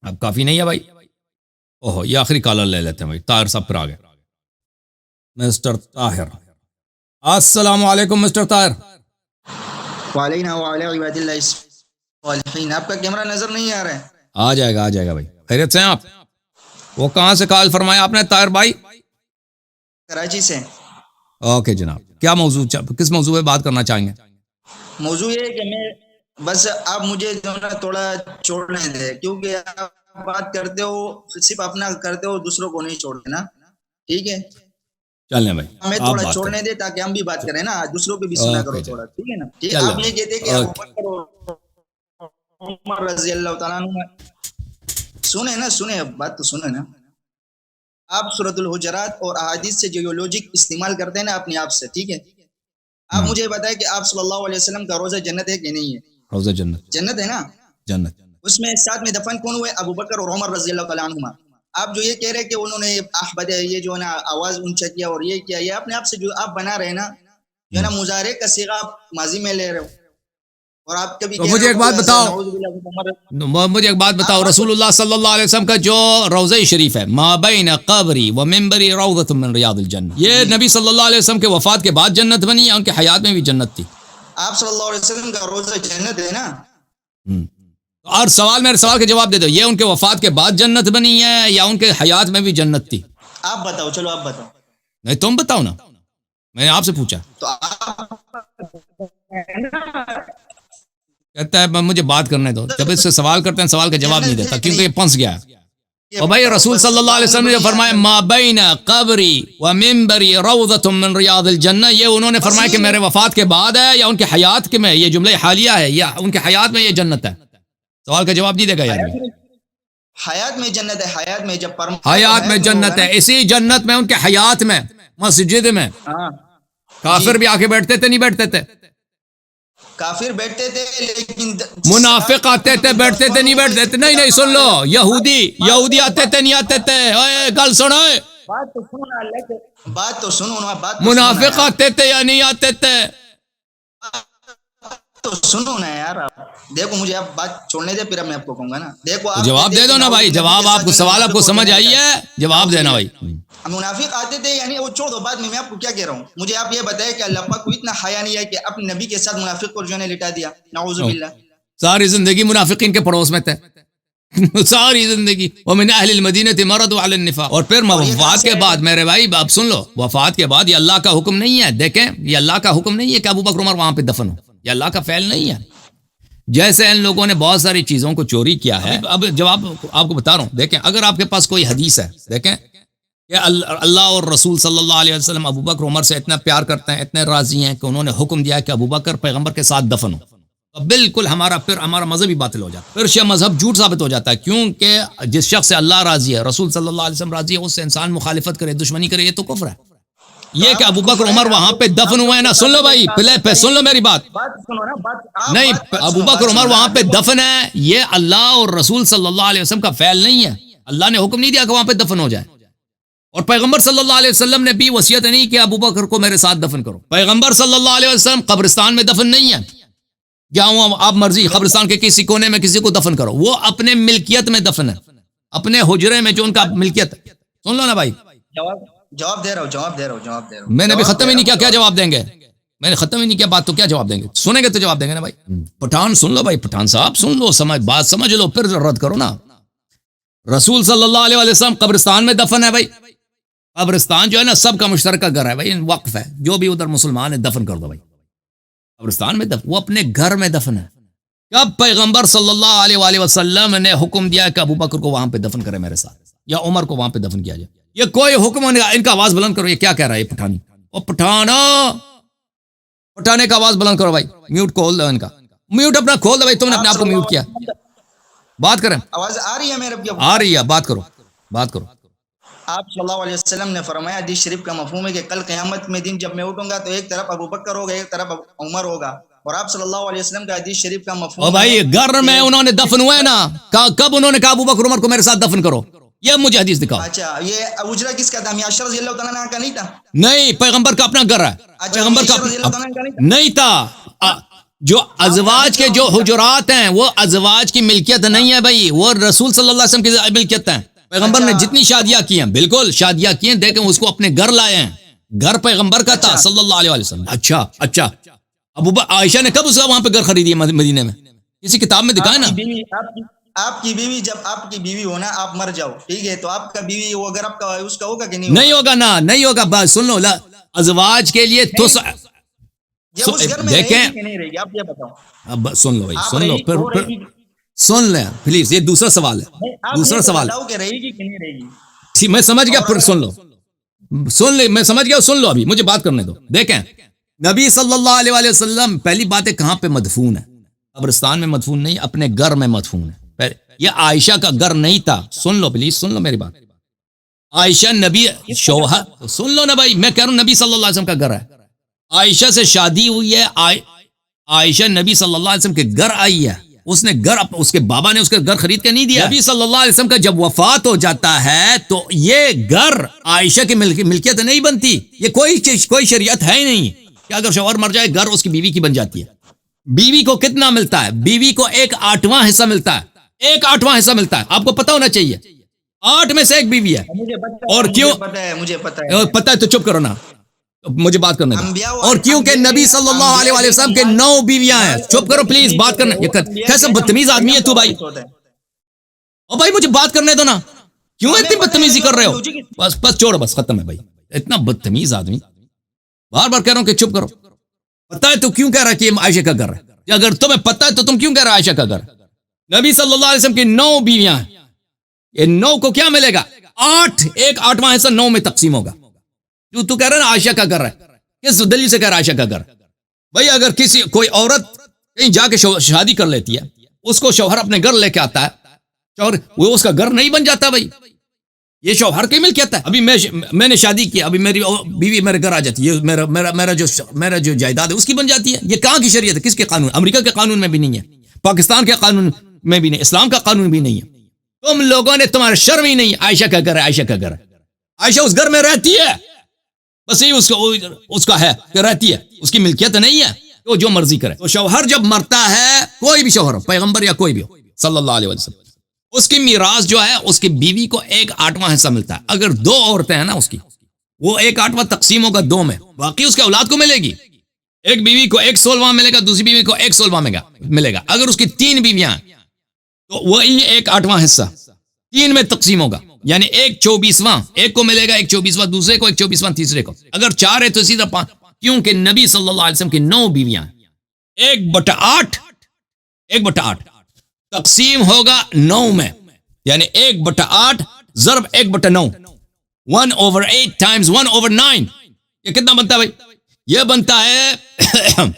اب کافی نہیں ہے بھائی. اوہو یہ آخری کالر لے لیتے ہیں بھائی. طاہر صاحب پر آ گئے. مسٹر طاہر. السلام علیکم مسٹر طاہر. وعلینا وعلی عباد اللہ الصالحین. آپ کا کیمرہ نظر نہیں آ رہا ہے. آ جائے گا بھائی. خیریت سے ہیں آپ؟ وہ کہاں سے کال فرمایا آپ نے طاہر بھائی؟ کراچی سے. اوکے جناب. کیا موضوع کس موضوع پہ بات کرنا چاہیں گے؟ موضوع یہ ہے کہ میں بس آپ مجھے جو نا تھوڑا چھوڑنے دیں، کیونکہ آپ بات کرتے ہو صرف اپنا کرتے ہو، دوسروں کو نہیں چھوڑتے نا. ٹھیک ہے چلیں بھائی ہمیں آپ تھوڑا بات چھوڑنے کریں. دے تاکہ ہم بھی بات کریں نا، دوسروں کو بھی سنا کرو تھوڑا. ٹھیک ہے نا. ٹھیک ہے. آپ یہ کہتے ہیں کہ ابو بکر اور عمر رضی اللہ تعالیٰ عنہ، سنیں بات تو سنیں نا. آپ سورۃ الحجرات اور احادیث سے جو لوجک استعمال کرتے ہیں نا اپنے آپ سے، ٹھیک ہے، آپ مجھے بتائیں کہ آپ صلی اللہ علیہ وسلم کا روزہ جنت ہے کہ نہیں ہے؟ روزہ جنت. جنت ہے نا. جنت. اس میں ساتھ میں دفن کون ہوئے؟ ابو بکر اور عمر رضی اللہ تعالیٰ عنہما. آپ جو یہ کہہ رہے کہ انہوں نے احمد یہ جو ہے نا آواز اونچا کیا اور یہ کیا، یہ اپنے آپ سے جو آپ بنا رہے ہیں نا، جو ہے نا مضارع کا صیغہ آپ ماضی میں لے رہے ہو. اور آپ کبھی تو مجھے ایک بات بتاؤ رسول اللہ صلی اللہ علیہ وسلم کا جو روضہ شریف ہے ما بین قبری و منبری روضۃ من ریاض الجنہ، یہ نبی صلی اللہ علیہ وسلم کے وفات کے بعد جنت بنی یا ان کے حیات میں بھی جنت تھی؟ آپ صلی اللہ علیہ وسلم کا روزہ جنت ہے نا. اور میرے سوال کا جواب دے دو، یہ ان کے وفات کے بعد جنت بنی ہے یا ان کے حیات میں بھی جنت تھی؟ آپ بتاؤ. چلو آپ بتاؤ. نہیں تم بتاؤ نا، میں نے آپ سے پوچھا. تو کہتا ہے مجھے بات کرنے دو. جب اس سے سوال کرتے ہیں سوال کا جواب نہیں دیتا کیونکہ یہ پنس گیا ہے. اور بھائی رسول صلی اللہ علیہ وسلم نے جو فرمایا ما بین قبری و منبری روضۃ من ریاض الجنہ، یہ انہوں نے فرمایا کہ میرے وفات کے بعد ہے یا ان کے حیات کے میں؟ یہ جملہ حالیہ ہے یا ان کے حیات میں یہ جنت ہے؟ سوال کا جواب نہیں دے گا یار. حیات میں جنت ہے. حیات میں جب حیات میں جنت ہے. اسی جنت میں ان کے حیات میں مسجد میں کافر بھی آ کے بیٹھتے تھے نہیں بیٹھتے تھے؟ کافر بیٹھتے تھے لیکن منافق آتے تھے بیٹھتے تھے نہیں بیٹھتے تھے؟ نہیں سن لو، یہودی آتے تھے نہیں آتے تھے؟ گل سنو، بات تو سنو. منافق آتے تھے یا نہیں آتے تھے؟ تو سنو نا یار. دیکھو مجھے آپ بات چھوڑنے دے، پھر میں آپ کو کہوں گا نا. دیکھو جواب دے دو نا بھائی. جواب آپ کو سوال آپ کو سمجھ آئی ہے، جواب دینا بھائی. منافق آتے تھے یعنی وہ چھوڑ دو. بعد میں آپ کو کیا کہہ رہا ہوں، مجھے آپ یہ بتائیں کہ اللہ پاک کو اتنا حیا نہیں ہے کہ اپنے نبی کے ساتھ منافق کو جو ہے لٹا دیا؟ نعوذ باللہ. ساری زندگی منافقین کے پڑوس میں تھے ساری زندگی. ومن اہل المدینہ مردوا علی النفاق. اور پھر وفات کے بعد میرے بھائی اب سن لو، وفات کے بعد یہ اللہ کا حکم نہیں ہے. دیکھیں یہ اللہ کا حکم نہیں ہے کہ ابو بکر عمر وہاں پہ دفن ہو، یہ اللہ کا فعل نہیں ہے. جیسے ان لوگوں نے بہت ساری چیزوں کو چوری کیا ہے. اب جواب آپ کو بتا رہا ہوں. دیکھیں اگر آپ کے پاس کوئی حدیث ہے، دیکھیں کہ اللہ اور رسول صلی اللہ علیہ وسلم ابو بکر عمر سے اتنا پیار کرتے ہیں، اتنے راضی ہیں کہ انہوں نے حکم دیا کہ ابو بکر پیغمبر کے ساتھ دفن ہو، تو بالکل ہمارا مذہب ہی باطل ہو جاتا ہے. پھر شیعہ مذہب جھوٹ ثابت ہو جاتا ہے، کیونکہ جس شخص سے اللہ راضی ہے، رسول صلی اللہ علیہ وسلم راضی ہے، اس سے انسان مخالفت کرے، دشمنی کرے، یہ تو کفر ہے. یہ کہ ابو بکر عمر وہاں پہ دفن ہوئے ہیں نا، سن لو بھائی پہلے سن لو میری بات. نہیں ابو بکر عمر وہاں پہ دفن ہے، یہ اللہ اور رسول صلی اللہ علیہ وسلم کا فعل نہیں ہے. اللہ نے حکم نہیں دیا کہ وہاں پہ دفن ہو جائے. اور پیغمبر صلی اللہ علیہ وسلم نے بھی وصیت نہیں کہ ابو بکر کو میرے ساتھ دفن کرو. پیغمبر صلی اللہ علیہ وسلم قبرستان میں دفن نہیں ہے. جہاں آپ مرضی قبرستان کے کسی کونے میں کسی کو دفن کرو، وہ اپنے ملکیت میں دفن ہے، اپنے حجرے میں جو ان کا ملکیت ہے. سن لو نا بھائی. جواب دے رہا ہوں. میں نے ابھی ختم ہی نہیں کیا، کیا جواب دیں گے؟ میں نے ختم ہی نہیں کیا بات، تو کیا جواب دیں گے؟ سنیں گے تو جواب دیں گے نا بھائی. پٹھان سن لو بھائی، پٹھان صاحب سن لو، بات سمجھ لو، پھر رد کرو نا. رسول صلی اللہ علیہ وسلم قبرستان میں دفن ہے بھائی. قبرستان جو ہے نا سب کا مشترکہ گھر ہے بھائی، وقف ہے، جو بھی ادھر مسلمان ہے دفن کر دو بھائی. قبرستان میں وہ اپنے گھر میں دفن ہے. کب پیغمبر صلی اللہ علیہ وآلہ وسلم نے حکم دیا کہ ابو بکر کو وہاں پہ دفن کرے میرے ساتھ، یا عمر کو وہاں پہ دفن کیا جائے؟ یہ کوئی حکم نہیں. ان کا آواز بلند کرو، یہ کیا کہہ رہا ہے یہ پٹھانی؟ او پٹھانے کا آواز بلند کرو بھائی. میوٹ کھول دو ان کا، میوٹ اپنا کھول دو بھائی. تم نے اپنے آپ کو میوٹ کیا. بات کریں. آواز آ رہی ہے میرے؟ آ رہی ہے، بات کرو. آپ صلی اللہ علیہ وسلم نے فرمایا، حدیث شریف کا مفہوم ہے کہ کل قیامت میں دن جب میں اٹھوں گا تو ایک طرف ابو بکر ہوگا، ایک طرف عمر ہوگا. اور آپ صلی اللہ علیہ وسلم کا حدیث شریف کا مفہوم او بھائی گھر میں انہوں نے دفن ہوئے نا، کب انہوں نے کہا ابو بکر عمر کو میرے ساتھ دفن کرو؟ یہ مجھے حدیث دکھاؤ. اچھا یہ اجرا کس کا تھا؟ معاشر رضی اللہ تعالیٰ عنہ کا نہیں تھا؟ نہیں، پیغمبر کا اپنا گھر ہے. پیغمبر کا نہیں تھا. جو ازواج کے جو حجرات ہیں وہ ازواج کی ملکیت نہیں ہے بھائی، وہ رسول صلی اللہ علیہ وسلم کی ملکیت ہیں. پیغمبر نے جتنی شادیاں کی ہیں، بالکل شادیاں کی ہیں، دیکھیں اس کو اپنے گھر لائے ہیں، گھر پیغمبر کا تھا صلی اللہ علیہ وسلم. اچھا عائشہ نے کب اس کا وہاں پہ گھر خریدی ہے مدینے میں؟ کسی کتاب میں دکھائے نا. آپ کی بیوی جب آپ کی بیوی ہونا آپ مر جاؤ، ٹھیک ہے، تو آپ کا بیوی وہ اگر آپ کا اس کا ہوگا کہ نہیں ہوگا نا، نہیں ہوگا. بس سن لو، ازواج کے لیے تو دیکھیں، نہیں رہے گی، آپ یہ بتاؤ. اب سن لو بھائی، سن لو پھر سن لیں پلیز. یہ دوسرا سوال ہے، دوسرا سوال کہ رہے گی کہ نہیں رہے گی. ٹھیک، میں سمجھ گیا، پھر سن لے، میں سمجھ گیا، سن لو، ابھی مجھے بات کرنے دو. دیکھیں نبی صلی اللہ علیہ وسلم پہلی بات ہے کہاں پہ مدفون ہے؟ قبرستان میں مدفون نہیں، اپنے گھر میں مدفون ہے. یہ عائشہ کا گھر نہیں تھا. سن لو پلیز، سن لو میری بات. عائشہ نبی شوہر، سن لو نا بھائی، میں کہہ رہا ہوں نبی صلی اللہ علیہ وسلم کا گھر ہے. عائشہ سے شادی ہوئی ہے، عائشہ نبی صلی اللہ علیہ وسلم کے گھر آئی ہے. اس نے گھر، اس کے بابا نے اس کے گھر خرید کے نہیں دیا. نبی صلی اللہ علیہ وسلم کا جب وفات ہو جاتا ہے تو یہ گھر عائشہ کی ملکیت نہیں بنتی. یہ کوئی شریعت ہے ہی نہیں کہ اگر شوہر مر جائے گھر اس کی بیوی کی بن جاتی ہے. بیوی کو کتنا ملتا ہے؟ بیوی کو 1/8 حصہ ملتا ہے. 1/8 حصہ ملتا ہے، آپ کو پتا ہونا چاہیے. 8 میں سے 1 بیوی ہے. اور کیوں؟ مجھے پتا ہے تو چپ کرو نا، مجھے بات کرنے دو. اور کیونکہ نبی صلی اللہ علیہ وسلم کے 9 بیویاں ہیں. چپ کرو پلیز، بات کرنا. کیسا بدتمیز آدمی ہے تو بھائی. اور بھائی مجھے بات کرنے دو نا، کیوں اتنی بدتمیزی کر رہے ہو؟ بس چھوڑو، بس ختم ہے بھائی. اتنا بدتمیز آدمی، بار بار کہہ رہا ہوں کہ چپ کرو. پتا ہے تو کیوں کہہ رہا ہے کہ یہ عائشہ کا گھر ہے؟ اگر تمہیں پتا ہے تو تم کیوں کہہ رہا ہے عائشہ کا گھر؟ نبی صلی اللہ علیہ وسلم کی 9 بیویاں ہیں. یہ 9 کو کیا ملے گا؟ 1/8 حصہ 9 میں تقسیم ہوگا. جو تو کہہ رہا ہے نا عائشہ کا گھر ہے، کس دلیل سے کہہ رہا ہے عائشہ کا گھر؟ بھائی اگر کوئی عورت کہیں جا کے شادی کر لیتی ہے، اس کو شوہر اپنے گھر لے کے آتا ہے، شوہر وہ اس کا گھر نہیں بن جاتا بھائی. یہ شوہر کی ملکیت ہے. ابھی میں نے شادی کی، ابھی میری بیوی میرے گھر آ جاتی ہے، میرا جو جائیداد ہے اس کی بن جاتی ہے. یہ کہاں کی شریعت ہے؟ کس کے قانون؟ امریکہ کے قانون میں بھی نہیں ہے، پاکستان کے قانون میں بھی نہیں، اسلام کا قانون بھی نہیں ہے. تم لوگوں نے، تمہارا شرم ہی نہیں. عائشہ کا گھر ہے، عائشہ کا گھر ہے. عائشہ اس گھر میں رہتی ہے، بس یہ اس کا ہے کہ رہتی ہے، اس کی ملکیت نہیں ہے تو جو مرضی کرے. تو شوہر جب مرتا ہے، کوئی بھی شوہر ہو، پیغمبر یا کوئی بھی ہو صلی اللہ علیہ وسلم، اس کی میراث جو ہے اس کی بیوی کو 1/8 حصہ ملتا ہے. اگر 2 عورتیں ہیں نا اس کی، وہ 1/8 تقسیم ہوگا 2 میں، باقی اس کے اولاد کو ملے گی. ایک بیوی کو 1/16 ملے گا، دوسری بیوی کو 1/16 ملے گا. اگر اس کی 3 بیویاں ہیں تو وہی 1/8 حصہ 3 میں تقسیم ہوگا، یعنی 1/24 ایک کو ملے گا، 1/24 دوسرے کو، 1/24 تیسرے کو. اگر 4 ہے تو سیدھا 5، کیونکہ نبی صلی اللہ علیہ وسلم کی 9 بیویاں ہیں. 1/8 تقسیم ہوگا 9 میں، یعنی 1/8 ضرب 1/9، 1/8 ٹائمز 1/9. یہ کتنا بنتا ہے بھائی؟ یہ بنتا ہے 1/72.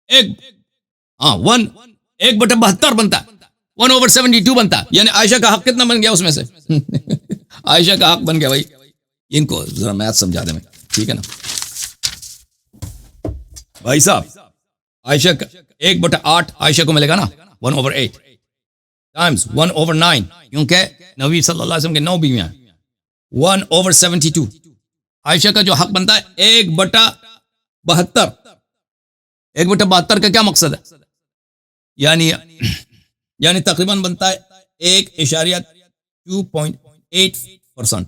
1/72 بنتا ہے، 1/72 بنتا ہے. یعنی عائشہ کا حق کتنا بن گیا اس میں سے؟ عائشہ کا حق بن گیا بھائی. ان کو ذرا میتھ سمجھا دیں، ٹھیک ہے نا بھائی صاحب؟ عائشہ کا 1/8 عائشہ کو ملے گا نا، 1/8 ٹائمز 1/9، کیونکہ نبی صلی اللہ علیہ وسلم کے 9 بیویاں ہیں. 1/72 عائشہ کا جو حق بنتا ہے 1/72. 1/72 کا کیا مقصد ہے؟ یعنی تقریباً بنتا ہے 1.28%.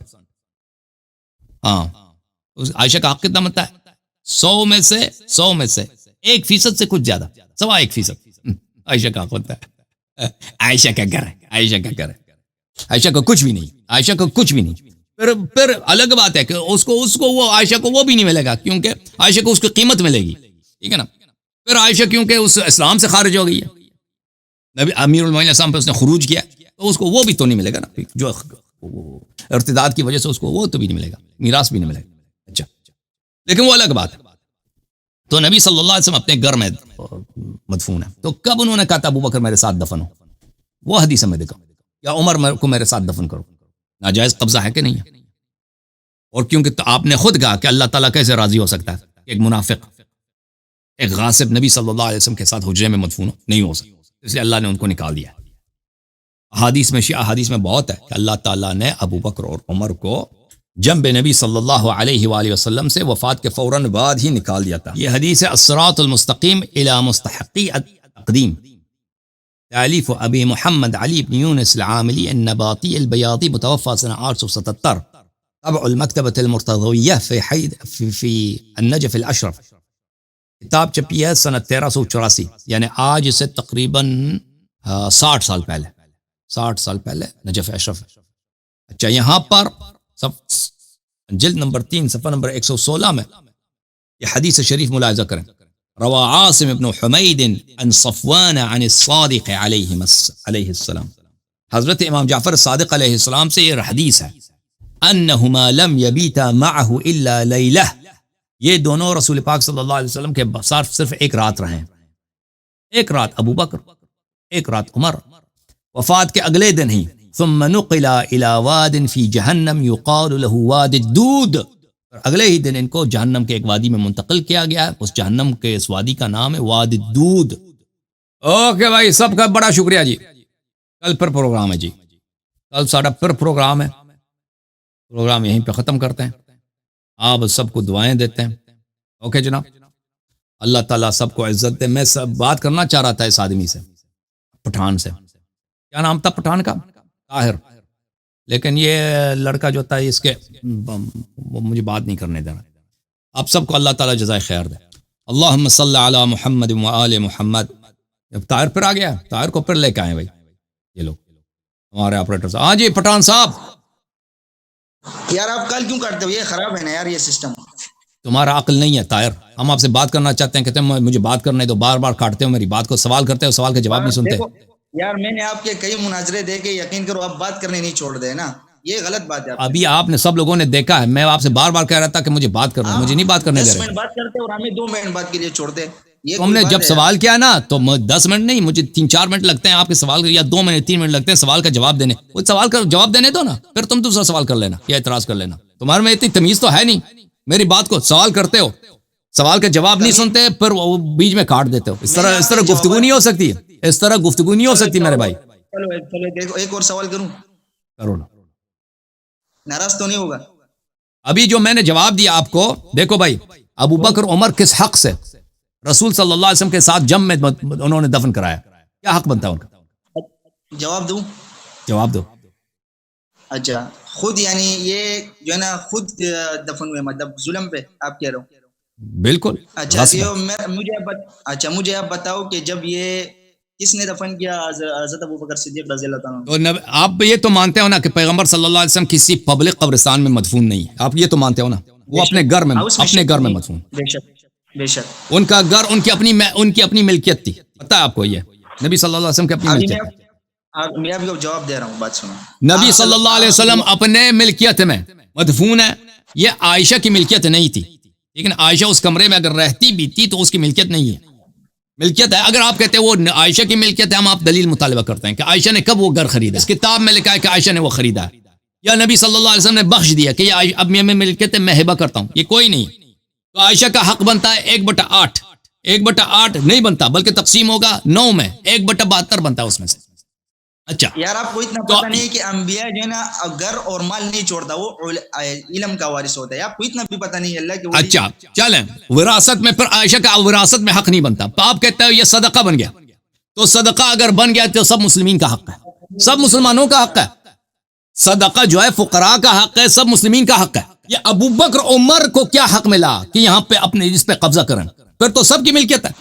ہاں، عائشہ کا حق کتنا بنتا ہے؟ 100 میں سے 1% سے کچھ زیادہ، 1.25% عائشہ کا حق بنتا ہے. عائشہ کا گھر ہے، عائشہ کا گھر ہے. عائشہ کا کچھ بھی نہیں، عائشہ کا کچھ بھی نہیں. پھر الگ بات ہے کہ اس کو وہ عائشہ کو وہ بھی نہیں ملے گا، کیونکہ عائشہ کو اس کی قیمت ملے گی، ٹھیک ہے نا. پھر عائشہ کیونکہ اس اسلام سے خارج ہو گئی ہے، نبی امیر المومنین اسلام پہ اس نے خروج کیا، تو اس کو وہ بھی تو نہیں ملے گا نا، جو ارتداد کی وجہ سے اس کو وہ تو بھی نہیں ملے گا، میراث بھی نہیں ملے گا. اچھا، لیکن وہ الگ بات ہے. تو نبی صلی اللہ علیہ وسلم اپنے گھر میں مدفون ہے. تو کب انہوں نے کہا تھا ابو بکر میرے ساتھ دفن ہو؟ وہ حدیث میں دیکھا. یا عمر کو میرے ساتھ دفن کرو. ناجائز قبضہ ہے کہ نہیں ہے؟ اور کیونکہ تو آپ نے خود کہا کہ اللہ تعالیٰ کیسے راضی ہو سکتا ہے ایک منافق، ایک غاصب نبی صلی اللہ علیہ وسلم کے ساتھ حجرے میں مدفون ہو؟ نہیں ہو سکتا. اس لیے اللہ نے ان کو نکال دیا. احادیث میں بہت ہے کہ اللہ تعالیٰ نے ابو بکر اور عمر کو جنب نبی صلی اللہ علیہ وآلہ وسلم سے وفات کے فوراً بعد ہی نکال دیا تھا. یہ حدیث ہے الصراط المستقیم الی مستحقی التقدیم، تالیف ابی محمد علی بن یونس العاملی النباطی البیاضی، متوفى سنہ 877، طبع المکتبۃ المرتضویہ فی النجف الاشرف. کتاب چھپی ہے سنہ 1384، یعنی آج سے تقریباً 60 سال پہلے، 60 سال پہلے نجف اشرف. اچھا، یہاں پر جلد نمبر 3 صفحہ نمبر 116 میں یہ حدیث شریف ملاحظہ کریں. روا عاصم بن حمید عن صفوان عن الصادق علیہ السلام. حضرت امام جعفر صادق علیہ السلام سے یہ حدیث ہے، انہما لم یبیتا معه الا لیلہ، یہ دونوں رسول پاک صلی اللہ علیہ وسلم کے ساتھ صرف ایک رات رہے. ایک رات ابو بکر، ایک رات عمر. وفات کے اگلے دن ہی ثم نقل الى واد فی جہنم یقال له واد الدود، اگلے ہی دن ان کو جہنم کے ایک وادی میں منتقل کیا گیا. اس جہنم کے اس وادی کا نام ہے واد الدود. اوکے بھائی، سب کا بڑا شکریہ جی. کل پھر پروگرام ہے جی، کل ساڑھا پھر پروگرام ہے. پروگرام یہیں پہ ختم کرتے ہیں. آپ سب کو دعائیں دیتے ہیں. اوکے جناب، اللہ تعالیٰ سب کو عزت دے. میں سب بات کرنا چاہ رہا تھا اس آدمی سے، پٹھان سے. کیا نام تھا پٹھان کا؟ طاہر. لیکن یہ لڑکا جو تھا اس کے وہ مجھے بات نہیں کرنے دینا. آپ سب کو اللہ تعالیٰ جزائے خیر دے. اللہم صلی علی محمد و آل محمد. جب طاہر پھر آ گیا، طاہر کو پھر لے کے آئے بھائی یہ لوگ ہمارے آپریٹر صاحب. ہاں جی پٹھان صاحب. یار آپ کل کیوں کاٹتے ہو؟ یہ خراب ہے نا یار یہ سسٹم. تمہارا عقل نہیں ہے طاہر. ہم آپ سے بات کرنا چاہتے ہیں، کہتے ہیں مجھے بات کرنے دو. بار بار کاٹتے ہو میری بات کو، سوال کرتے ہو، سوال کا جواب نہیں سنتے. یار میں نے آپ کے کئی مناظرے دیکھے، یقین کرو آپ بات کرنے نہیں چھوڑ دے نا، یہ غلط بات ہے. ابھی آپ نے سب لوگوں نے دیکھا ہے، میں آپ سے بار بار کہہ رہا تھا کہ مجھے بات کرنا، مجھے نہیں بات کرنے دے 10 رہے. منٹ بات کرتے اور ہمیں 2 منٹ بات کے لیے چھوڑتے. تم نے جب سوال کیا نا تو 10 منٹ نہیں، مجھے 3-4 منٹ لگتے ہیں آپ کے سوال یا 2 منٹ 3 منٹ لگتے ہیں سوال کا جواب دینے. وہ سوال کا جواب دینے دو نا، پھر تم دوسرا سوال کر لینا یا اعتراض کر لینا. تمہارے میں اتنی تمیز تو ہے نہیں. میری بات کو سوال کرتے ہو، سوال کا جواب نہیں سنتے، پھر وہ بیچ میں کاٹ دیتے ہو. اس طرح گفتگو نہیں ہو سکتی، اس طرح گفتگو نہیں ہو سکتی میرے بھائی. چلو دیکھو ایک اور سوال کروں، کرو نا. ناراض تو نہیں ہوگا؟ ابھی جو میں نے جواب دیا آپ کو، دیکھو بھائی، ابو بکر عمر کس حق سے رسول صلی اللہ علیہ وسلم کے ساتھ جم میں انہوں نے دفن کرایا؟ کیا حق بنتا ہے ان کا؟ جواب دوں؟ جواب دو. اچھا، خود یعنی یہ جو ہے نا خود دفن ہوئے، مطلب ظلم پہ آپ کہہ رہے ہو؟ بالکل. اچھا مجھے آپ بتاؤ کہ جب یہ کس نے دفن کیا حضرت ابو بکر صدیق رضی اللہ تعالیٰ عنہ؟ آپ یہ تو مانتے ہو نا کہ پیغمبر صلی اللہ علیہ وسلم کسی پبلک قبرستان میں مدفون نہیں ہے. آپ یہ تو مانتے ہو نا، وہ اپنے گھر میں مدفون. بے شک ان کا گھر ان کی اپنی ملکیت تھی. پتہ ہے آپ کو؟ یہ نبی صلی اللہ علیہ وسلم کی اپنی ملکیت تھی. میں ابھی جواب دے رہا ہوں، بات سنو. نبی صلی اللہ علیہ وسلم اپنے ملکیت میں مدفون ہے. یہ عائشہ کی ملکیت نہیں تھی، لیکن عائشہ اس کمرے میں اگر رہتی بھی تھی تو اس کی ملکیت نہیں ہے. ملکیت ہے. اگر آپ کہتے ہیں وہ عائشہ کی ملکیت ہے، ہم آپ دلیل مطالبہ کرتے ہیں کہ عائشہ نے کب وہ گھر خریدا. اس کتاب میں لکھا ہے کہ عائشہ نے وہ خریدا ہے، یا نبی صلی اللہ علیہ وسلم نے بخش دیا کہ یہ اب میں ملکیت میں ہبہ کرتا ہوں. یہ کوئی نہیں. تو عائشہ کا حق بنتا ہے 1/8. 1/8 نہیں بنتا، بلکہ تقسیم ہوگا 9 میں. 1/72 بنتا ہے اس میں سے. اچھا یار آپ کو اتنا پتہ نہیں کہ انبیاء جو ہے نا گھر اور مال نہیں چھوڑتا، وہ علم کا وارث ہوتا ہے. آپ کو اتنا بھی پتہ نہیں اللہ کہ اچھا چلیں، وراثت میں پھر عائشہ کا وراثت میں حق نہیں بنتا. تو آپ کہتے ہو یہ صدقہ بن گیا، تو صدقہ اگر بن گیا تو سب مسلمین کا حق ہے، سب مسلمانوں کا حق ہے. صدقہ جو ہے فقراء کا حق ہے، سب مسلمین کا حق ہے. یہ ابو بکر عمر کو کیا حق ملا کہ یہاں پہ اپنے اس پہ قبضہ کریں؟ پھر تو سب کی ملکیت ہے،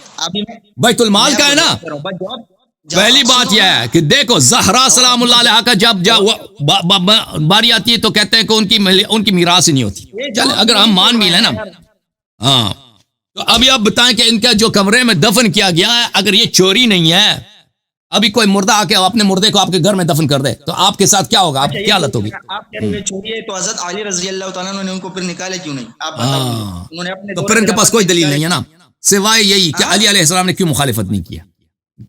بیت المال کا ہے نا. پہلی بات یہ ہے کہ دیکھو زہرا سلام اللہ علیہ کا جب باری آتی ہے تو کہتے ہیں کہ ان کی میراث ہی نہیں ہوتی. چلے اگر ہم مان بھی لیں نا. ہاں تو ابھی آپ بتائیں کہ ان کا جو کمرے میں دفن کیا گیا ہے، اگر یہ چوری نہیں ہے، ابھی کوئی مردہ آ کے اپنے مردے کو آپ کے گھر میں دفن کر دے تو آپ کے ساتھ کیا ہوگا؟ آپ کیا حالت ہوگی؟ آپ کہہ رہے ہیں چوری ہے، تو حضرت علی رضی اللہ تعالیٰ عنہ نے ان کو پھر نکالے کیوں نہیں؟ آپ بتائیں. تو پھر ان کے پاس کوئی دلیل نہیں ہے نا، سوائے یہی کہ علی علیہ السلام نے کیوں مخالفت نہیں کیا،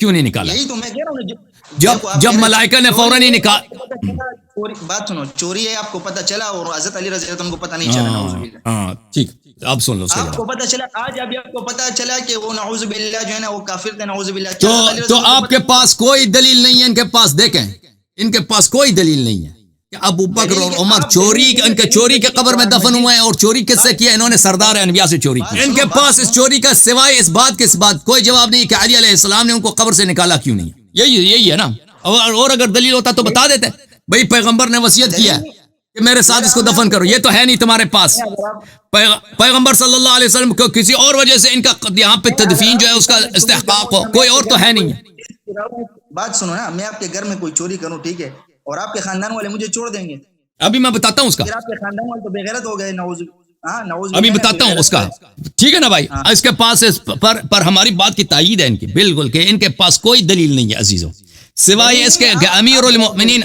کیوں نہیں نکالا؟ یہی تو میں کہہ رہا ہوں. جب ملائکہ نے فوراً ہی بات سنو، چوری ہے آپ کو پتہ چلا اور حضرت علی رضی اللہ عنہ کو پتہ نہیں چلا. نعوذ باللہ. ہاں ٹھیک، اب سن لو. آپ کو پتہ چلا آج، ابھی آپ کو پتہ چلا کہ وہ نعوذ باللہ جو ہے نا وہ کافر تھے. نعوذ باللہ. تو آپ کے پاس کوئی دلیل نہیں ہے. ان کے پاس دیکھیں، ان کے پاس کوئی دلیل نہیں ہے. کہ ابو بکر اور عمر ان کے چوری کے قبر میں دفن ہوئے ہیں، اور چوری کس سے کیا؟ انہوں نے سردار انبیاء سے چوری کی۔ ان کے پاس اس چوری کا سوائے اس بات کے بعد کوئی جواب نہیں کہ علی علیہ السلام نے ان کو قبر سے نکالا کیوں نہیں۔ یہی ہے نا، اور اگر دلیل ہوتا تو بتا دیتے، بھئی پیغمبر نے وصیت کیا ہے کہ میرے ساتھ اس کو دفن کرو، یہ تو ہے نہیں تمہارے پاس۔ پیغمبر صلی اللہ علیہ وسلم کو کسی اور وجہ سے ان کا یہاں پہ تدفین جو ہے اس کا استحقاق ہو، کوئی اور تو ہے نہیں۔ بات سنو نا، میں آپ کے گھر میں کوئی چوری کروں، ٹھیک ہے، اور آپ کے خاندان والے مجھے چھوڑ دیں گے، ابھی میں بتاتا ہوں اس کا، پھر آپ کے خاندان والے تو بے غیرت ہو گئے، نعوذ ابھی بتاتا ہوں اس کا، ٹھیک ہے نا بھائی۔ اس کے پاس پر ہماری بات کی تائید ہے ان کی بالکل، کہ ان کے پاس کوئی دلیل نہیں ہے عزیزوں، سوائے اس کے کہ امیر المؤمنین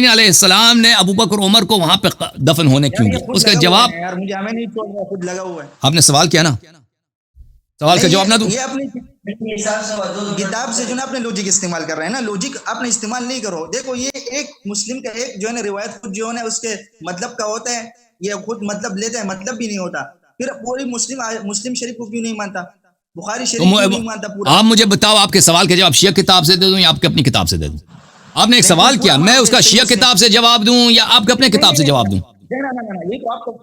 علیہ السلام نے ابو بکر عمر کو وہاں پہ دفن ہونے کیوں دیا۔ اس کا جواب مجھے ہمیں نہیں چھوڑ رہا، خود لگا ہوا ہے۔ آپ نے سوال کیا نا، سوال کا جواب نہ دوں؟ یہ اپنی کتاب سے جو نا اپنے لوجک استعمال کر رہے ہیں نا، لوجک اپنے استعمال نہیں کرو۔ دیکھو یہ ایک مسلم کا ایک جو ہے نا روایت خود جو ہے نا اس کے مطلب کا ہوتا ہے، یہ خود مطلب لیتا ہے، مطلب بھی نہیں ہوتا، پھر پوری مسلم شریف کو کیوں نہیں مانتا، بخاری شریف کو نہیں مانتا پورا۔ آپ مجھے بتاؤ، آپ کے سوال کا جواب شیعہ کتاب سے دے دوں یا آپ کے اپنی کتاب سے دے دوں؟ آپ نے ایک سوال کیا، میں اس کا شیعہ کتاب سے جواب دوں یا آپ کے اپنے کتاب سے جواب دوں؟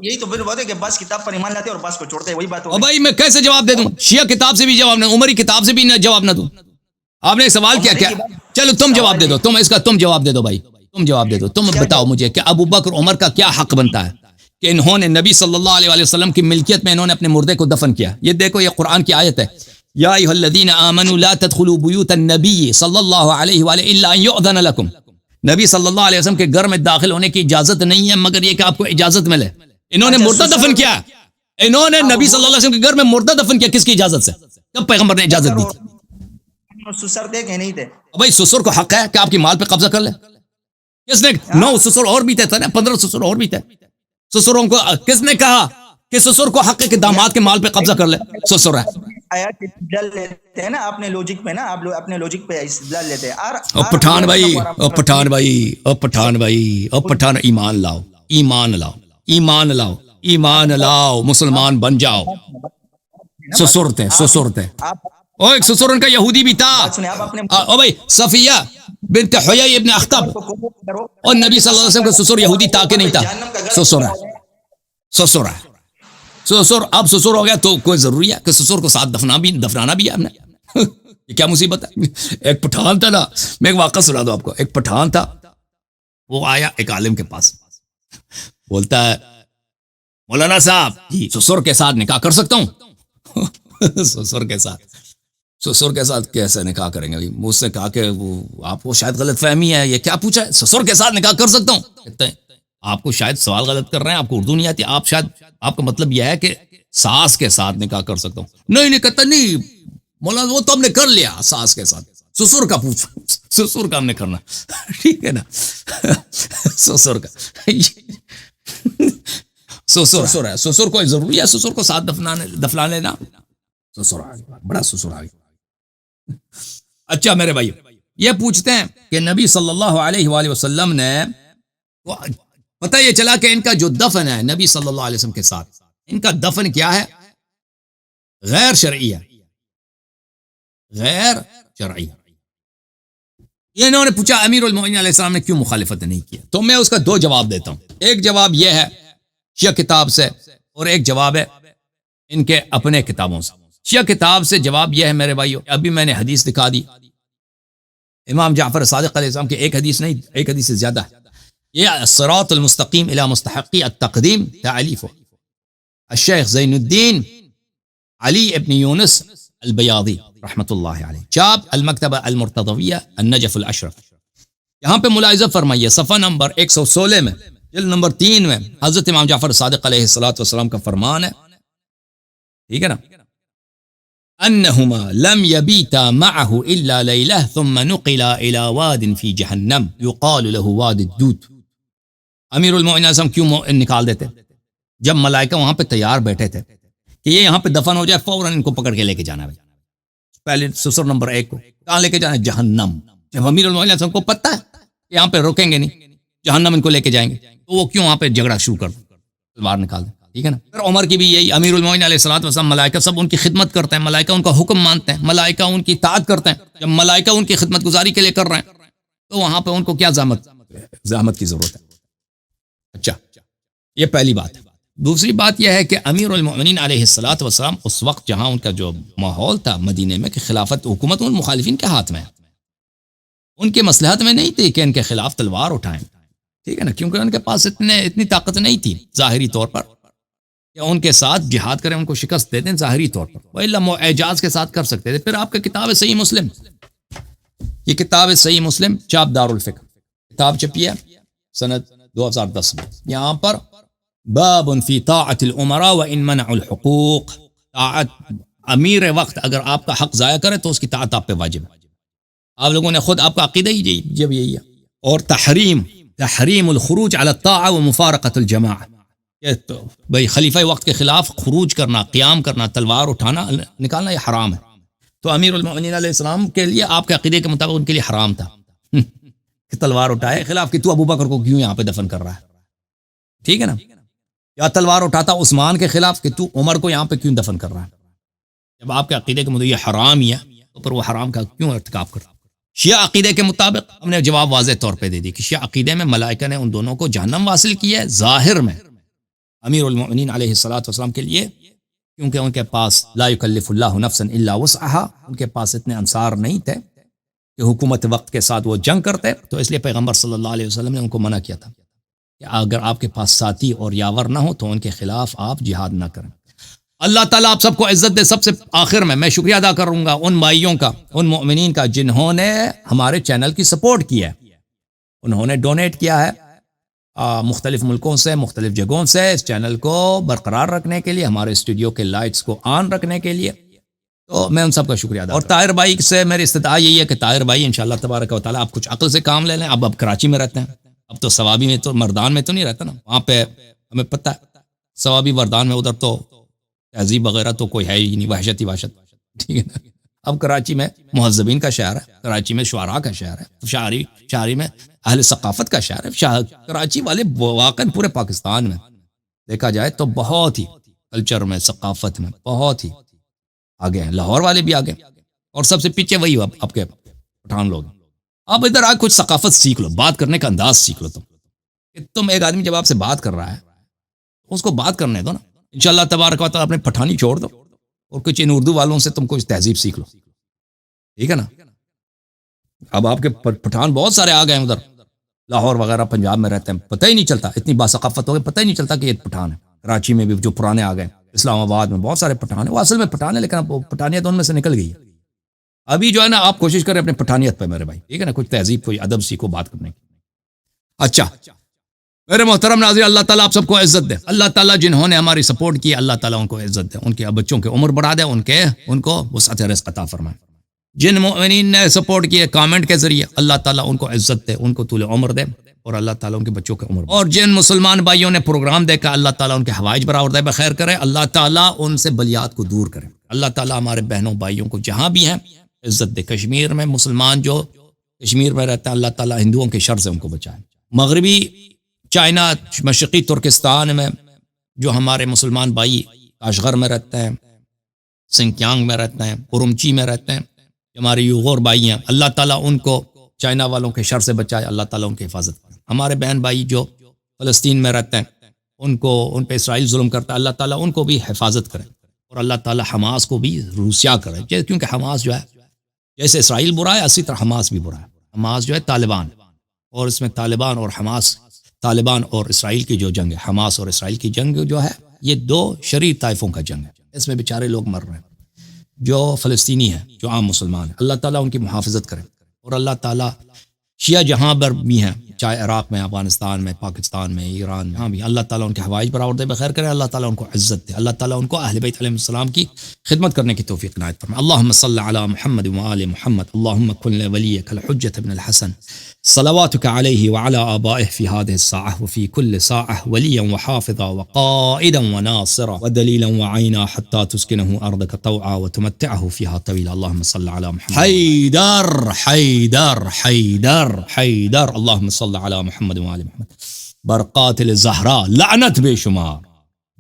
یہی تو پھر بات ہے کہ بس کتاب پر ایمان لاتے ہیں اور بس کو چھوڑتے ہیں، وہی بات اور بھائی میں کیسے جواب دے دوں؟ شیعہ کتاب سے بھی جواب نہ، عمری کتاب سے بھی جواب نہ دوں؟ آپ نے سوال کیا کیا؟ چلو تم جواب دے دو، تم جواب دے دو بھائی، تم جواب دے دو، تم بتاؤ مجھے کہ ابو بکر عمر کا کیا حق بنتا ہے کہ انہوں نے نبی صلی اللہ علیہ وسلم کی ملکیت میں انہوں نے اپنے مردے کو دفن کیا۔ یہ دیکھو، یہ قرآن کی آیت ہے، یا ایھا الذین آمنوا لا تدخلوا بیوت النبی صلی اللہ علیہ وآلہ الا ان یؤذن لکم۔ نبی صلی اللہ علیہ وسلم کے گھر میں داخل ہونے کی اجازت نہیں ہے مگر یہ کہ آپ کو اجازت ملے۔ انہوں نے مردہ دفن کیا، انہوں نے نبی صلی اللہ علیہ وسلم کے گھر میں مردہ دفن کیا، کس کی اجازت سے؟ کب پیغمبر نے اجازت دی تھی؟ سسر تھے کہ نہیں تھے؟ بھائی سسر کو حق ہے کہ آپ کی مال پہ قبضہ کر لے؟ کس نے 9 سسر اور بھی تھے نا، 15 سسر اور بھی تھے، سسروں کو کس نے کہا کہ سسر کو حق ہے کہ داماد کے مال پہ قبضہ کر لے؟ سسر ہے۔ آیات استدلال لیتے ہیں نا اپنے لوجک پہ، نا آپ لوگ اپنے لوجک پہ استدلال لیتے ہیں۔ او پٹھان بھائی، ایمان لاؤ، ایمان لاؤ، مسلمان بن جاؤ۔ سسر تھے، او ایک سسر ان کا یہودی بھی تھا، او بھائی صفیہ بنت حیی ابن اخطب، اور نبی صلی اللہ علیہ وسلم کا سسر یہودی تھا کہ نہیں تھا؟ سسر ہے۔ اب سسر ہو گیا تو کوئی ضروری ہے کہ سسر کو ساتھ دفنانا بھی ہے ہم نے؟ یہ کیا مصیبت ہے؟ ایک پٹھان تھا نا، میں ایک واقعہ سنا دوں آپ کو۔ ایک پٹھان تھا، وہ آیا ایک عالم کے پاس، بولتا ہے مولانا صاحب جی سسر کے ساتھ نکاح کر سکتا ہوں؟ سسر کے ساتھ کیسے نکاح کریں گے؟ مجھ سے کہا کہ وہ آپ کو شاید غلط فہمی ہے، یہ کیا پوچھا ہے؟ سسر کے ساتھ نکاح کر سکتا ہوں؟ کہتے ہیں آپ کو شاید سوال غلط کر رہے ہیں، آپ کو اردو نہیں آتی، آپ شاید آپ کا مطلب یہ ہے کہ ساس کے ساتھ نکاح کر سکتا ہوں۔ نہیں کہتا نہیں مولانا، وہ تو ہم نے کر لیا ساس کے ساتھ، سسر کا پوچھو، سسر کا ہم نے کرنا، ٹھیک ہے نا؟ سسر کا سسر ہے، سسر کو ضروری ہے سسر کو ساتھ دفنا لینا؟ سسر بڑا سسر آ گیا۔ اچھا میرے بھائی، یہ پوچھتے ہیں کہ نبی صلی اللہ علیہ وآلہ وسلم نے، پتہ یہ چلا کہ ان کا جو دفن ہے نبی صلی اللہ علیہ وسلم کے ساتھ، ان کا دفن کیا ہے؟ غیر شرعی ہے، غیر شرعی۔ یہ انہوں نے پوچھا امیر المومنین علیہ السلام نے کیوں مخالفت نہیں کیا؟ تو میں اس کا 2 جواب دیتا ہوں۔ ایک جواب یہ ہے شیعہ کتاب سے، اور ایک جواب ہے ان کے اپنے کتابوں سے۔ شیعہ کتاب سے جواب یہ ہے میرے بھائیو، ابھی میں نے حدیث دکھا دی، امام جعفر صادق علیہ السلام کے ایک حدیث نہیں، ایک حدیث سے زیادہ ہے۔ یہ الصراط المستقیم الی مستحقی التقدیم تعلیف الشیخ زین الدین علی ابن یونس البیاضی رحمۃ اللہ علیہ، چاپ المکتبہ المرتضویہ النجف الاشرف۔ یہاں پہ ملاحظہ فرمائیے صفحہ نمبر 116 میں، جلد نمبر 3 میں حضرت امام جعفر صادق علیہ السلام کا فرمان ہے، ٹھیک ہے نا؟ انہما لم یبیتا معه الا لیلہ ثم نقلا الى واد فی جہنم یقال له واد الدود۔ امیر المومنین علیہ السلام کیوں نکال دیتے جب ملائکہ وہاں پہ تیار بیٹھے تھے کہ یہ یہاں پہ دفن ہو جائے، فوراً ان کو پکڑ کے لے کے جانا ہے؟ پہلے سسر نمبر 1 کو کہاں لے کے جانا ہے؟ جہنم۔ جب امیر المومنین علیہ السلام کو پتہ ہے کہ یہاں پہ روکیں گے نہیں، جہنم ان کو لے کے جائیں گے، تو وہ کیوں وہاں پہ جھگڑا شروع کر دیں، تلوار نکال دیں، ٹھیک ہے نا؟ پھر عمر کی بھی یہی، امیر المومنین علیہ الصلوۃ والسلام، ملائکہ سب ان کی خدمت کرتے ہیں، ملائکہ ان کا حکم مانتے ہیں، ملائکہ ان کی اطاعت کرتے ہیں۔ جب ملائکہ ان کی خدمت گزاری کے لیے کر رہے ہیں تو وہاں پہ ان کو کیا زحمت زحمت کی ضرورت ہے. اچھا یہ پہلی بات ہے. دوسری بات یہ ہے کہ امیر المؤمنین علیہ الصلوۃ والسلام اس وقت جہاں ان کا جو ماحول تھا مدینے میں کہ خلافت حکومت ان مخالفین کے ہاتھ میں ہے، ان کے مصلحت میں نہیں تھی کہ ان کے خلاف تلوار اٹھائیں، ٹھیک ہے نا، کیونکہ ان کے پاس اتنی طاقت نہیں تھی ظاہری طور پر کہ ان کے ساتھ جہاد کریں، ان کو شکست دے دیں ظاہری طور پر، وإلا وہ اعجاز کے ساتھ کر سکتے تھے. پھر آپ کا کتاب ہے صحیح مسلم، یہ کتاب ہے صحیح مسلم چاپ دار الفکر، کتاب چھپی ہے سنت 2010 میں. یہاں پر باب فی طاعت الامراء وان منعوا الحقوق، طاعت امیر وقت اگر آپ کا حق ضائع کرے تو اس کی طاعت آپ پہ واجب ہے. آپ لوگوں نے خود آپ کا عقیدہ ہی جب یہی ہے. اور تحریم الخروج علی الطاعہ ومفارقۃ الجماعہ، بھئی خلیفہ وقت کے خلاف خروج کرنا، قیام کرنا، تلوار اٹھانا نکالنا یہ حرام ہے. تو امیر المؤمنین علیہ السلام کے لیے آپ کے عقیدے کے مطابق ان کے لیے حرام تھا کہ تلوار اٹھائے خلاف کہ تو ابو بکر کو کیوں یہاں پہ دفن کر رہا ہے، ٹھیک ہے نا، یا تلوار اٹھاتا عثمان کے خلاف کہ تو عمر کو یہاں پہ کیوں دفن کر رہا ہے. جب آپ کے عقیدے کے مطابق یہ حرام ہی ہے تو پھر وہ حرام کا کیوں ارتکاب کرتا. شیعہ عقیدے کے مطابق ہم نے جواب واضح طور پہ دے دی کہ شیعہ عقیدے میں ملائکہ نے ان دونوں کو جہنم واصل کی ہے ظاہر میں امیر المؤمنین علیہ الصلوۃ والسلام کے لیے، کیونکہ ان کے پاس لا یکلف اللہ نفسا الا وسعها، ان کے پاس اتنے انصار نہیں تھے کہ حکومت وقت کے ساتھ وہ جنگ کرتے، تو اس لیے پیغمبر صلی اللہ علیہ وسلم نے ان کو منع کیا تھا کہ اگر آپ کے پاس ساتھی اور یاور نہ ہو تو ان کے خلاف آپ جہاد نہ کریں. اللہ تعالیٰ آپ سب کو عزت دے. سب سے آخر میں شکریہ ادا کروں گا ان بھائیوں کا، ان مؤمنین کا جنہوں نے ہمارے چینل کی سپورٹ کی ہے. انہوں نے ڈونیٹ کیا ہے مختلف ملکوں سے، مختلف جگہوں سے، اس چینل کو برقرار رکھنے کے لیے، ہمارے اسٹوڈیو کے لائٹس کو آن رکھنے کے لیے. تو میں ان سب کا شکریہ ادا. اور طاہر بھائی سے میری استدعا یہی ہے کہ طاہر بھائی انشاءاللہ تبارک و تعالیٰ آپ کچھ عقل سے کام لے لیں. اب کراچی میں رہتے ہیں، اب تو ثوابی میں تو مردان میں تو نہیں رہتا نا، وہاں پہ ہمیں پتہ ہے ثوابی مردان میں ادھر تو تہذیب وغیرہ تو کوئی ہے ہی نہیں، وحشت ہی وحشت، ٹھیک ہے نا. اب کراچی میں مہذبین کا شہر ہے، کراچی میں شعراء کا شہر ہے، شاعری میں اہل ثقافت کا شہر ہے. کراچی والے واقعا پورے پاکستان میں دیکھا جائے تو بہت ہی کلچر میں، ثقافت میں بہت ہی آگے ہیں. لاہور والے بھی آگے، اور سب سے پیچھے وہی آپ کے پٹھان لوگ. آپ ادھر آ کچھ ثقافت سیکھ لو، بات کرنے کا انداز سیکھ لو. تم ایک آدمی جب آپ سے بات کر رہا ہے اس کو بات کرنے دو نا. انشاءاللہ تبارک و تعالیٰ اپنے پٹھانی چھوڑ دو اور کچھ ان اردو والوں سے تم کچھ تہذیب سیکھ لو، ٹھیک ہے نا. اب آپ کے پٹھان بہت سارے آ گئے ہیں ادھر لاہور وغیرہ پنجاب میں رہتے ہیں، پتہ ہی نہیں چلتا، اتنی باثقافت ہو گئی پتہ ہی نہیں چلتا کہ یہ پٹھان ہے. کراچی میں بھی جو پرانے آ گئے، اسلام آباد میں بہت سارے پٹھان ہیں، وہ اصل میں پٹھان ہے لیکن اب پٹھانیت ان میں سے نکل گئی ہے. ابھی جو ہے نا آپ کوشش کریں اپنے پٹھانیت پہ میرے بھائی، ٹھیک ہے نا، کچھ تہذیب کوئی ادب سیکھو بات کرنے کی. اچھا میرے محترم ناظرین، اللہ تعالیٰ آپ سب کو عزت دے. اللہ تعالیٰ جنہوں نے ہماری سپورٹ کی اللہ تعالیٰ ان کو عزت دے، ان کے بچوں کی عمر بڑھا دے، ان کو وسعت رزق عطا فرمائے. جن مؤمنین نے سپورٹ کیے کامنٹ کے ذریعے اللہ تعالیٰ ان کو عزت دے، ان کو طول عمر دے، اور اللہ تعالیٰ ان کے بچوں کے عمر. اور جن مسلمان بھائیوں نے پروگرام دیکھا اللہ تعالیٰ ان کے حوائج برآورد بخیر کرے، اللہ تعالیٰ ان سے بلیات کو دور کرے. اللہ تعالیٰ ہمارے بہنوں بھائیوں کو جہاں بھی ہیں عزت دے. کشمیر میں مسلمان جو کشمیر میں رہتا ہے اللہ تعالیٰ ہندوؤں کے شر سے ان کو بچائے. مغربی چائنا، مشرقی ترکستان میں جو ہمارے مسلمان بھائی کاشغر میں رہتے ہیں، سنکیانگ میں رہتے ہیں، اورمچی میں رہتے ہیں، ہمارے یوغور بھائی ہیں، اللہ تعالیٰ ان کو چائنا والوں کے شر سے بچائے، اللہ تعالیٰ ان کی حفاظت کرے. ہمارے بہن بھائی جو فلسطین میں رہتے ہیں ان پہ اسرائیل ظلم کرتا ہے، اللہ تعالیٰ ان کو بھی حفاظت کرے، اور اللہ تعالیٰ حماس کو بھی روسیا کرے، کیونکہ حماس جو ہے جیسے اسرائیل برا ہے اسی طرح حماس بھی برا ہے. حماس جو ہے طالبان، اور اس میں طالبان اور حماس، طالبان اور اسرائیل کی جو جنگ ہے، حماس اور اسرائیل کی جنگ جو ہے یہ دو شریر طائفوں کا جنگ ہے. اس میں بیچارے لوگ مر رہے ہیں جو فلسطینی ہیں، جو عام مسلمان ہیں. اللہ تعالیٰ ان کی محافظت کرے، اور اللہ تعالیٰ شیعہ جہاں پر بھی ہیں، چاہے عراق میں، افغانستان میں، پاکستان میں، ایران میں، ہاں بھی اللہ تعالیٰ ان کے حوائج برآورد بخیر کرے. اللہ تعالیٰ ان کو عزت دے، اللہ تعالیٰ ان کو اہل بیت علیہ السلام کی خدمت کرنے کی توفیق عنایت فرمائے. اللہم صل علی محمد وآل محمد. اللہم کن لولیک الحجۃ بن الحسن صلواتک علیہ وعلی آبائہ فی هذه الساعة وفی کل ساعة ولیا وحافظا وقائدا وناصرا ودلیلا وعینا حتی تسکنہ ارضک طوعا وتمتعہ فیہا طویلا. اللہم صل علی محمد. حیدر حیدر حیدر حیدر. اللہم صل علی محمد وآل محمد. برقاتل زہرا لعنت بے شمار،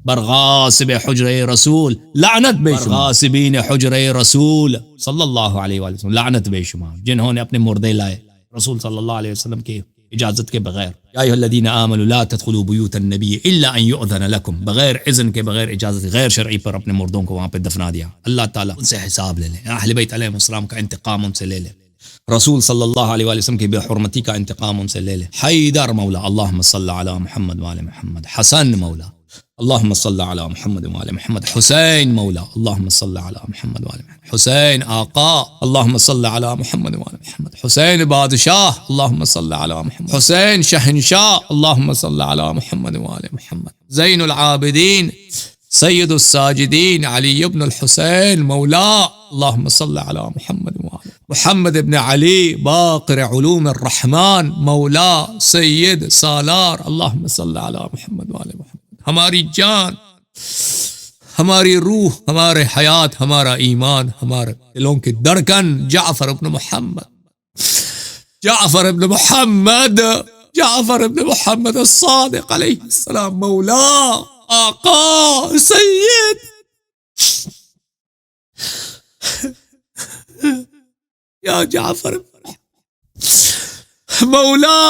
برغاصب حجر رسول لعنت بے شمار، برغاصبین حجر رسول صلی اللہ علیہ وآلہ وسلم لعنت بے شمار، جنہوں نے اپنے مردے لائے رسول صلی اللہ علیہ وسلم کے اجازت کے بغیر. یا ایھا الذین آمنوا لا تدخلوا بیوت النبی الا ان یؤذن لکم، بغیر اذن کے، بغیر اجازت غیر شرعی پر اپنے مردوں کو وہاں پہ دفنا دیا. اللہ تعالیٰ ان سے حساب لے لے، اہل بیت علیہ السلام کا انتقام ان سے لے لے، رسول صلی اللہ علیہ وآلہ وسلم کی بے حرمتی کا انتقام ان سے لے لے. حیدر مولا اللہم صل علی محمد وآل محمد. حسن مولا اللہم صل علی محمد وآل محمد. حسین مولا اللہم صل علی محمد وآل محمد. حسین آقا اللہم صل علی محمد وآل محمد. حسین بادشاہ اللہم صل علی محمد. حسین شہنشاہ اللہم صل علی محمد وآل محمد. زین العابدین سید الساجدین علی ابن الحسین مولا اللہم صل علی محمد وآل محمد ابن علی باقر علوم الرحمن مولا سید سالار اللہم صل علی محمد وآل محمد. ہماری جان، ہماری روح، ہمارے حیات، ہمارا ایمان، ہمارے دلوں کی دھڑکن جعفر ابن محمد، جعفر ابن محمد، جعفر ابن محمد الصادق علیہ السلام مولا آقا سید یا جعفر مولا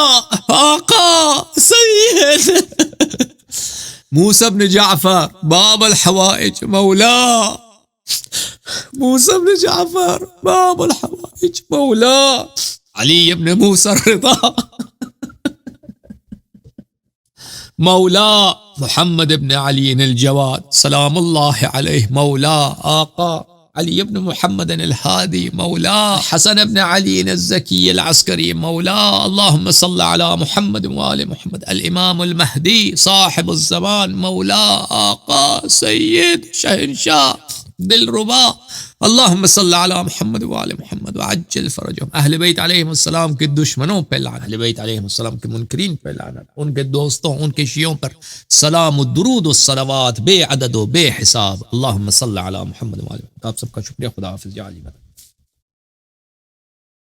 آقا سید موسیٰ بن جعفر باب الحوائج مولا، موسیٰ بن جعفر باب الحوائج مولا، علی ابن موسیٰ الرضا مولا، محمد ابن علی الجواد سلام اللہ علیہ مولا آقا، علی ابن محمد الہادی مولا، حسن ابن علی الزکی العسکری مولا. اللہم صل علی محمد وآل محمد. الامام المہدی صاحب الزمان مولا آقا سید شہنشاہ دلربا. اللہم صل علی محمد وآل محمد وعجل فرجہم. اہل بیت علیہ السلام کے دشمنوں پہ لعنت، اہل بیت علیہ السلام کے منکرین پہ لعنت، ان کے دوستوں، ان کے شیعوں پر سلام الدرود والصلوات بے عدد و بے حساب. اللہم صل علی محمد وآل محمد. آپ سب کا شکریہ. خدا حافظ.